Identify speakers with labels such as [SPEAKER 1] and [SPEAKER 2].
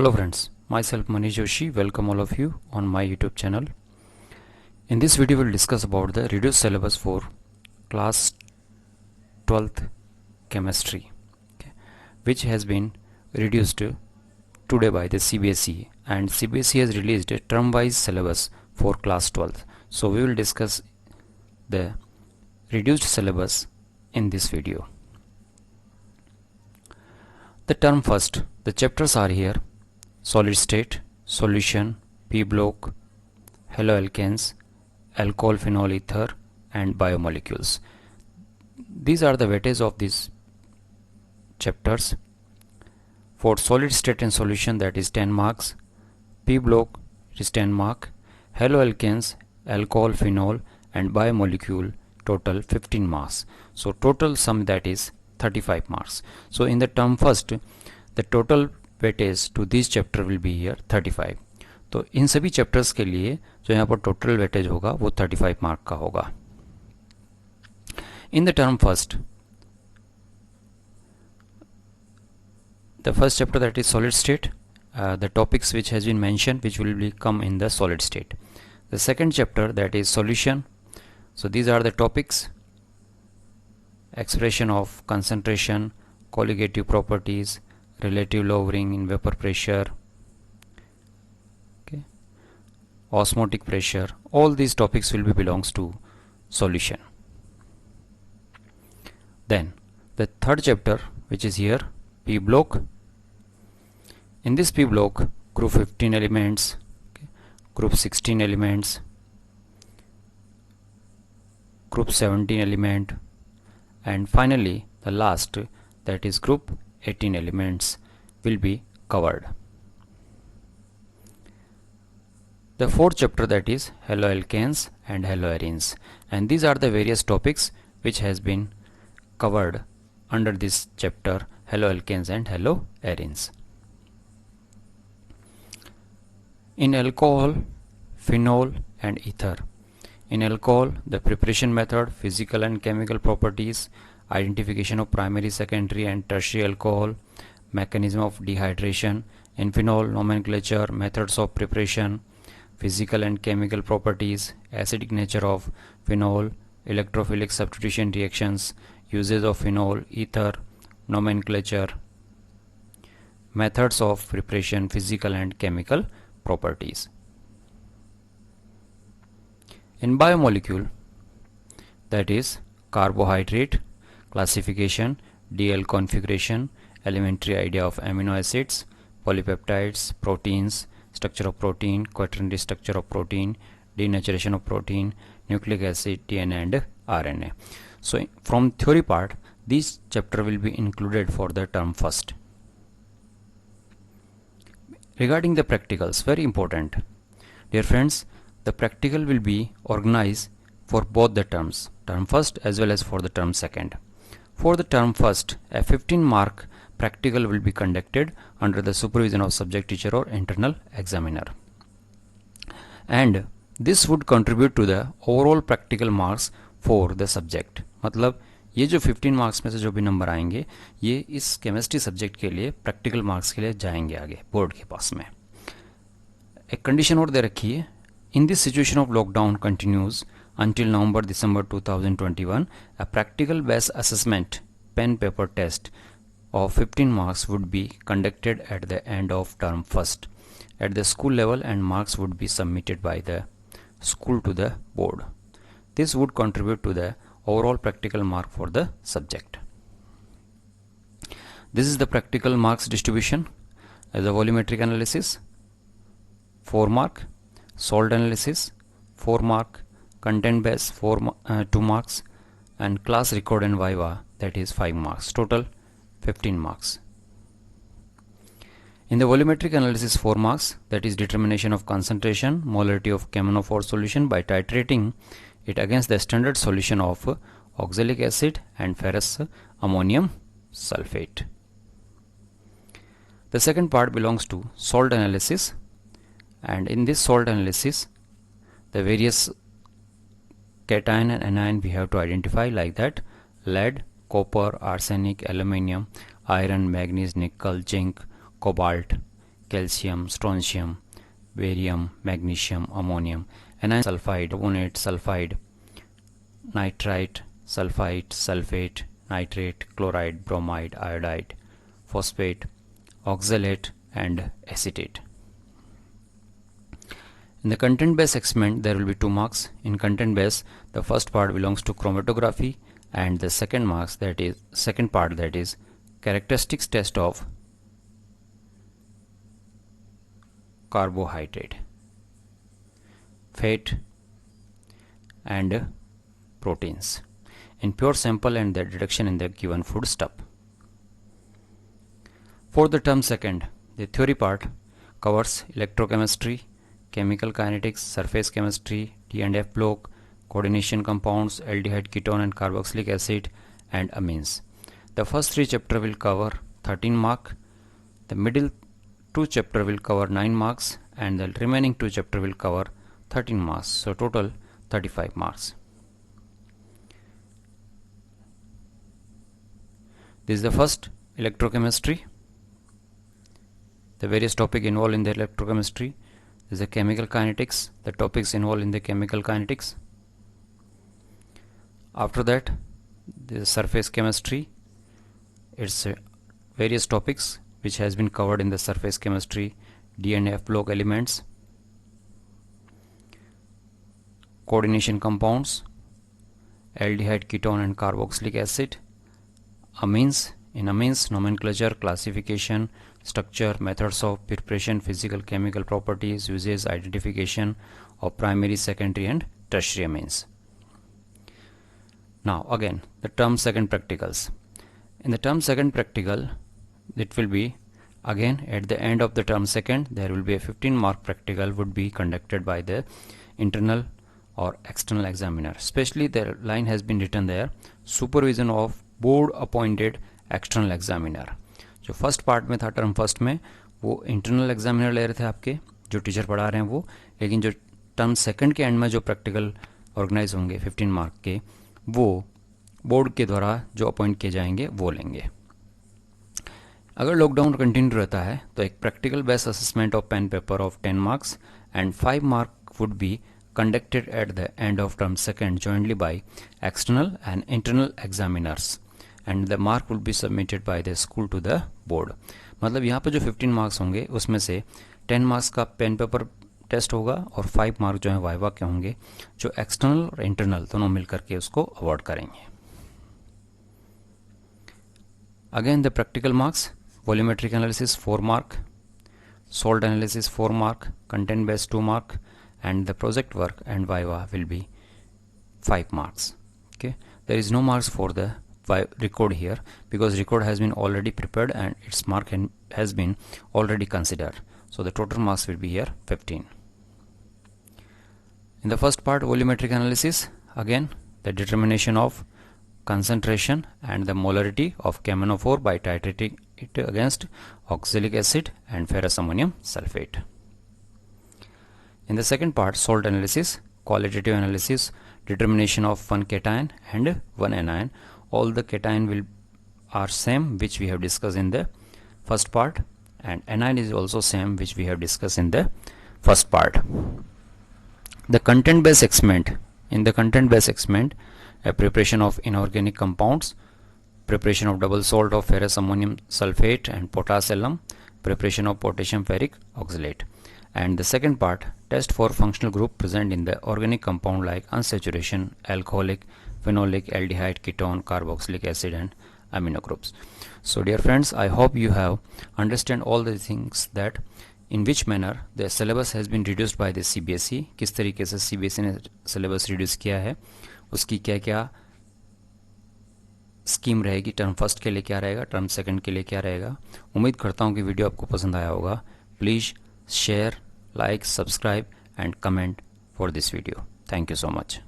[SPEAKER 1] Hello friends, myself Manish Joshi, welcome all of you on my YouTube channel. In this video we'll discuss about the reduced syllabus for class 12th chemistry, which has been reduced today by the CBSE, and CBSE has released a term-wise syllabus for class 12th. So we will discuss the reduced syllabus in this video. The term first, the chapters are here: solid state, solution, P block, haloalkanes, alcohol phenol ether, and biomolecules. These are the weightage of these chapters. For solid state and solution, that is 10 marks, P block is 10 mark, haloalkanes, alcohol phenol, and biomolecule total 15 marks. So total sum, that is 35 marks. So in the term first, the total weightage to this chapter will be here 35. तो इन सभी chapters के लिए जो यहाँ पर total weightage होगा वो 35 mark का होगा. In the term first, the first chapter that is solid state, the topics which has been mentioned which will be come in the solid state. The second chapter that is solution. So these are the topics: expression of concentration, colligative properties, relative lowering in vapor pressure, osmotic pressure. All these topics will be belongs to solution. Then the third chapter, which is here, P block. In this P block, group 15 elements, group 16 elements, group 17 element, and finally the last, that is group 18 elements, will be covered. The fourth chapter, that is haloalkanes and haloarenes, and these are the various topics which has been covered under this chapter, haloalkanes and haloarenes. In alcohol, phenol and ether. In alcohol, the preparation method, physical and chemical properties, identification of primary, secondary and tertiary alcohol, mechanism of dehydration. In phenol, nomenclature, methods of preparation, physical and chemical properties, acidic nature of phenol, electrophilic substitution reactions, uses of phenol. Ether, nomenclature, methods of preparation, physical and chemical properties. In biomolecule, that is carbohydrate, classification, DL configuration, elementary idea of amino acids, polypeptides, proteins, structure of protein, quaternary structure of protein, denaturation of protein, nucleic acid, DNA and RNA. So from theory part, this chapter will be included for the term first. Regarding the practicals, very important, dear friends, the practical will be organized for both the terms, term first as well as for the term second. For the term first, a 15 mark practical will be conducted under the supervision of subject teacher or internal examiner, and this would contribute to the overall practical marks for the subject. मतलब ये जो 15 marks में से जो भी number आएंगे, ये इस केमिस्ट्री सब्जेक्ट के लिए प्रैक्टिकल मार्क्स के लिए जाएंगे आगे बोर्ड के पास में. एक कंडीशन और दे रखी है: in this situation of lockdown continues until November-December 2021, a practical based assessment pen paper test of 15 marks would be conducted at the end of term first at the school level, and marks would be submitted by the school to the board. This would contribute to the overall practical mark for the subject. This is the practical marks distribution. As a volumetric analysis, 4 mark, salt analysis 4 mark, content based 2 marks, and class record and viva, that is 5 marks. Total 15 marks. In the volumetric analysis, 4 marks, that is determination of concentration, molarity of KMnO4 solution by titrating it against the standard solution of oxalic acid and ferrous ammonium sulfate. The second part belongs to salt analysis, and in this salt analysis, the various cation and anion we have to identify, like that: lead, copper, arsenic, aluminium, iron, manganese, nickel, zinc, cobalt, calcium, strontium, barium, magnesium, ammonium, anion sulfide, carbonate, sulfide, nitrite, sulfite, sulfate, nitrate, chloride, bromide, iodide, phosphate, oxalate and acetate. In the content based segment there will be 2 marks. In content based, the first part belongs to chromatography and the second part that is characteristics test of carbohydrate, fat and proteins in pure sample and their deduction in the given food stuff. For the term second, the theory part covers electrochemistry, chemical kinetics, surface chemistry, D&F block, coordination compounds, aldehyde, ketone and carboxylic acid and amines. The first 3 chapters will cover 13 marks, the middle 2 chapters will cover 9 marks and the remaining 2 chapters will cover 13 marks, so total 35 marks. This is the first electrochemistry. The various topics involved in the electrochemistry is the chemical kinetics, the topics involved in the chemical kinetics. After that, the surface chemistry, it's various topics which has been covered in the surface chemistry, D&F block elements, coordination compounds, aldehyde, ketone and carboxylic acid, amines. In amines, nomenclature, classification, structure, methods of preparation, physical chemical properties, uses, identification of primary, secondary and tertiary amines. Now again the term second practicals. In the term second practical, it will be again at the end of the term second there will be a 15 mark practical would be conducted by the internal or external examiner. Especially the line has been written there, supervision of board appointed external examiner. जो first part में था term first में वो internal examiner ले रहे थे आपके जो टीचर पढ़ा रहे हैं वो, लेकिन जो टर्म सेकंड के एंड में जो प्रैक्टिकल ऑर्गेनाइज होंगे 15 मार्क के वो बोर्ड के द्वारा जो अपॉइंट किए जाएंगे वो लेंगे. अगर लॉकडाउन कंटिन्यू रहता है तो एक practical based assessment of pen paper of 10 marks and 5 mark would be conducted at the end of term second jointly by external and internal examiners and the mark will be submitted by the school to the board. मतलब यहाँ पर जो 15 marks होंगे उसमें से 10 marks का pen paper test होगा और 5 मार्क जो है वाइवा के होंगे जो एक्सटर्नल और इंटरनल दोनों मिलकर के उसको अवॉर्ड करेंगे. Again the practical marks, volumetric analysis 4 mark, salt analysis 4 mark, content based 2 mark and the project work and viva will be 5 marks. Okay, there is no marks for the record here because record has been already prepared and its mark has been already considered, so the total marks will be here 15. In the first part, volumetric analysis, again the determination of concentration and the molarity of KMnO4 by titrating it against oxalic acid and ferrous ammonium sulfate. In the second part, salt analysis, qualitative analysis, determination of one cation and one anion. All the cation are same which we have discussed in the first part, and anion is also same which we have discussed in the first part. The content based segment. In the content based segment, a preparation of inorganic compounds, preparation of double salt of ferrous ammonium sulfate and potash alum, preparation of potassium ferric oxalate. And the second part, test for functional group present in the organic compound like unsaturation, alcoholic, phenolic, aldehyde, ketone, carboxylic acid and amino groups. So dear friends, I hope you have understand all the things that in which manner the syllabus has been reduced by the CBSE, किस तरीके से CBSE ने syllabus reduce किया है, उसकी क्या क्या scheme रहेगी, टर्म फर्स्ट के लिए क्या रहेगा, टर्म सेकंड के लिए क्या रहेगा. उम्मीद करता हूँ कि वीडियो आपको पसंद आया होगा. Please share, like, subscribe and comment for this video. Thank you so much.